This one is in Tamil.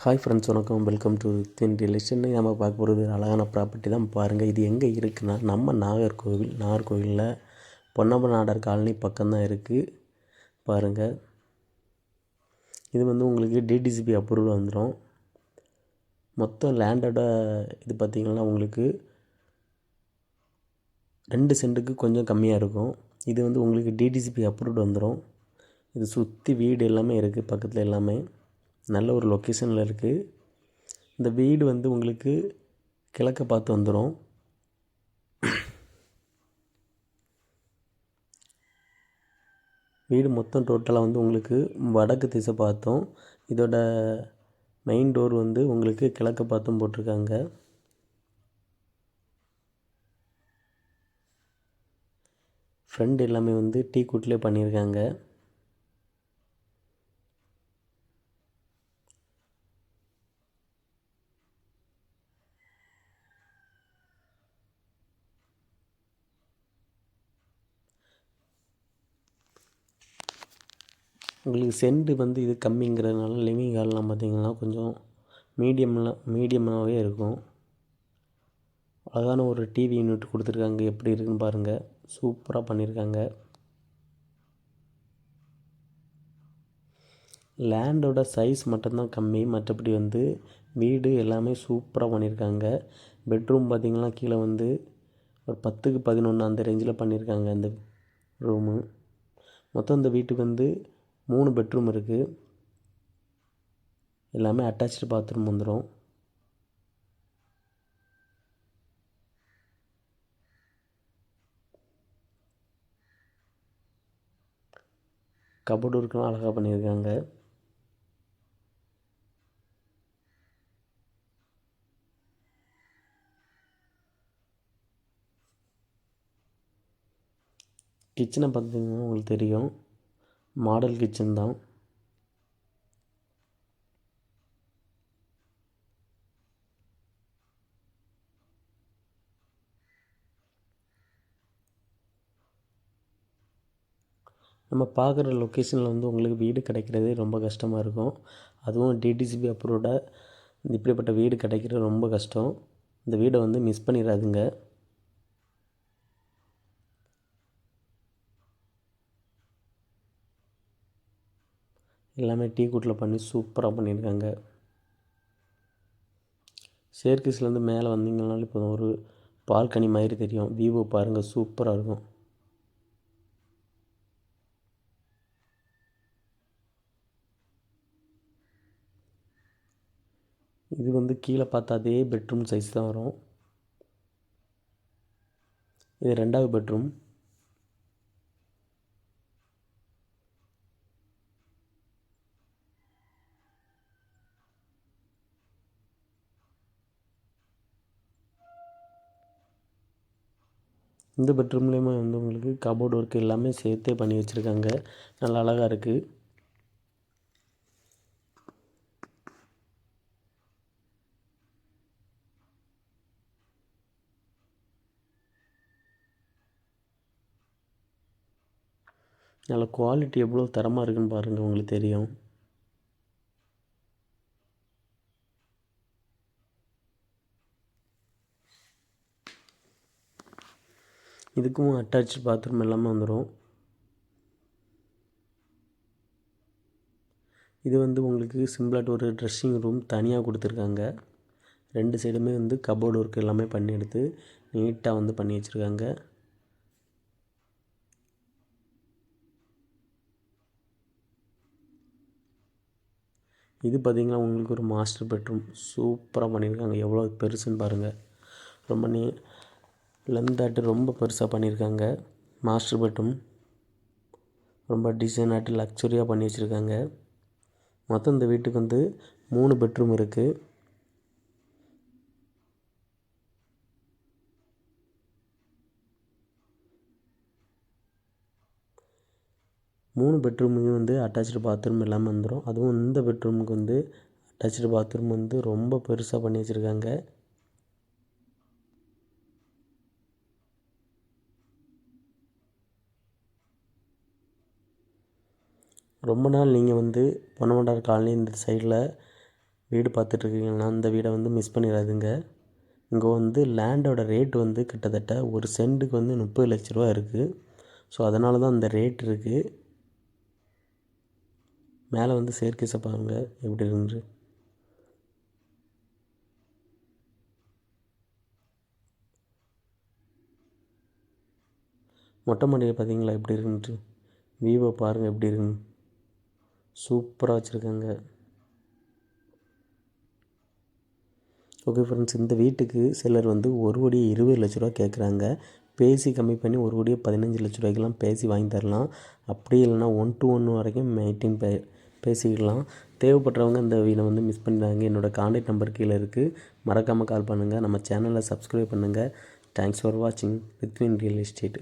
ஹாய் ஃப்ரெண்ட்ஸ், வணக்கம். Welcome to thin relation. நம்ம பார்க்க போகிறது அழகான ப்ராப்பர்ட்டி தான். பாருங்கள், இது எங்கே இருக்குன்னா நம்ம நாகர்கோவிலில் பொன்னப்ப நாடார் காலனி பக்கம்தான் இருக்குது. பாருங்கள், இது உங்களுக்கு டிடிசிபி அப்ரூவல் வந்துடும். மொத்தம் லேண்டோட இது பார்த்திங்கன்னா உங்களுக்கு 2 சென்ட்டுக்கு கொஞ்சம் கம்மியாக இருக்கும். இது உங்களுக்கு டிடிசிபி அப்ரூவல் வந்துடும். இது சுற்றி வீடு எல்லாமே இருக்குது, பக்கத்தில் எல்லாமே நல்ல ஒரு லொக்கேஷனில் இருக்குது. இந்த வீடு உங்களுக்கு கிழக்க பார்த்து வந்துடும். வீடு மொத்தம் டோட்டலாக உங்களுக்கு வடக்கு திசை பார்த்தோம். இதோட மெயின் டோர் உங்களுக்கு கிழக்க பார்த்தும் போட்டிருக்காங்க. ஃப்ரண்ட் எல்லாமே டீ குட்லேயே பண்ணியிருக்காங்க. உங்களுக்கு சென்ட் இது கம்மிங்கிறதுனால லிவிங் ஹால்லாம் பார்த்திங்கன்னா கொஞ்சம் மீடியமாகவே இருக்கும். அழகான ஒரு டிவி யூனிட் கொடுத்துருக்காங்க. எப்படி இருக்குன்னு பாருங்கள், சூப்பராக பண்ணியிருக்காங்க. லேண்டோட சைஸ் மட்டும்தான் கம்மி, மற்றபடி வீடு எல்லாமே சூப்பராக பண்ணியிருக்காங்க. பெட்ரூம் பார்த்திங்கன்னா கீழே ஒரு 10க்கு 11 அந்த ரேஞ்சில் பண்ணியிருக்காங்க இந்த ரூமு. மொத்தம் இந்த வீட்டுக்கு 3 பெட்ரூம் இருக்குது. எல்லாமே அட்டாச்சு பாத்ரூம் வந்துடும். கபோர்டு ஒர்க்கெலாம் அழகாக பண்ணியிருக்காங்க. கிச்சனை பார்த்திங்கன்னா உங்களுக்கு தெரியும், மாடல் கிச்சன் தான். நம்ம பார்க்குற லொக்கேஷனில் உங்களுக்கு வீடு கிடைக்கிறது ரொம்ப கஷ்டமாக இருக்கும். அதுவும் டிடிசிபி அப்ரூவோட இப்படிப்பட்ட வீடு கிடைக்கிறது ரொம்ப கஷ்டம். இந்த வீடை மிஸ் பண்ணிடாதுங்க. எல்லாமே டீ குட்டில் பண்ணி சூப்பராக பண்ணியிருக்காங்க. சேர்க்கீஸ்லேருந்து மேலே வந்தீங்கன்னாலும் இப்போ ஒரு பால்கனி மாதிரி தெரியும். வியூவை பாருங்கள், சூப்பராக இருக்கும். இது கீழே பார்த்தா அதே பெட்ரூம் சைஸ் தான் வரும். இது 2வது பெட்ரூம். இந்த பெட்ரூம்லேயுமே உங்களுக்கு கபோர்டு ஒர்க் எல்லாமே சேர்த்தே பண்ணி வச்சுருக்காங்க. நல்லா அழகாக இருக்குது. நல்ல குவாலிட்டி எவ்வளோ தரமாக இருக்குன்னு பாருங்கள், உங்களுக்கு தெரியும். இதுக்கும் அட்டாச் பாத்ரூம் எல்லாமே வந்துடும். இது உங்களுக்கு சிம்பிளாக ஒரு ட்ரெஸ்ஸிங் ரூம் தனியாக கொடுத்துருக்காங்க. 2 சைடுமே கபோர்டு ஒர்க் எல்லாமே பண்ணி எடுத்து நீட்டாக பண்ணி வச்சுருக்காங்க. இது பார்த்திங்கன்னா உங்களுக்கு ஒரு மாஸ்டர் பெட்ரூம் சூப்பராக பண்ணியிருக்காங்க. எவ்வளோ பெருசுன்னு பாருங்கள். ரொம்ப லென்த்தாட்டு ரொம்ப பெருசாக பண்ணியிருக்காங்க. மாஸ்டர் பெட்ரூம் ரொம்ப டிசைனாட்டு லக்ஸரியாக பண்ணி வச்சுருக்காங்க. மொத்தம் இந்த வீட்டுக்கு 3 பெட்ரூம் இருக்குது. பெட்ரூமுக்கு அட்டாச்சு பாத்ரூம் எல்லாமே வந்துடும். அதுவும் இந்த பெட்ரூமுக்கு அட்டாச்சு பாத்ரூம் ரொம்ப பெருசாக பண்ணி வச்சுருக்காங்க. ரொம்ப நாள் நீங்கள் பொன்னமண்டார் காலனி இந்த சைடில் வீடு பார்த்துட்ருக்கீங்கன்னா இந்த வீடை வந்து மிஸ் பண்ணிடாதுங்க. இங்கே வந்து லேண்டோட ரேட் வந்து கிட்டத்தட்ட ஒரு சென்ட்டுக்கு வந்து 30 லட்ச ரூபா இருக்குது. ஸோ அதனால தான் இந்த ரேட் இருக்குது. மேலே வந்து சேர்க்கேஸை பாருங்கள் எப்படி இருந்து. மொட்டை மாடியில் பார்த்தீங்களா எப்படி இருக்குன்ட்டு. வியூவை பாருங்கள் எப்படி இருக்குன்னு. சூப்பராக வச்சுருக்காங்க. ஓகே ஃப்ரெண்ட்ஸ், இந்த வீட்டுக்கு சிலர் வந்து 1,20,20 லட்ச ரூபா கேட்குறாங்க. பேசி கம்மி பண்ணி 1,15 லட்ச ரூபாய்க்கெலாம் பேசி வாங்கி தரலாம். அப்படி இல்லைனா 1-1 வரைக்கும் மீட்டிங் பேசிக்கலாம். தேவைப்படுறவங்க இந்த வீடை வந்து மிஸ் பண்ணிடுறாங்க. என்னோடய கான்டாக்ட் நம்பர் கீழே இருக்குது, மறக்காமல் கால் பண்ணுங்கள். நம்ம சேனலை சப்ஸ்கிரைப் பண்ணுங்கள். தேங்க்ஸ் ஃபார் வாட்சிங் வித்வின் ரியல் எஸ்டேட்.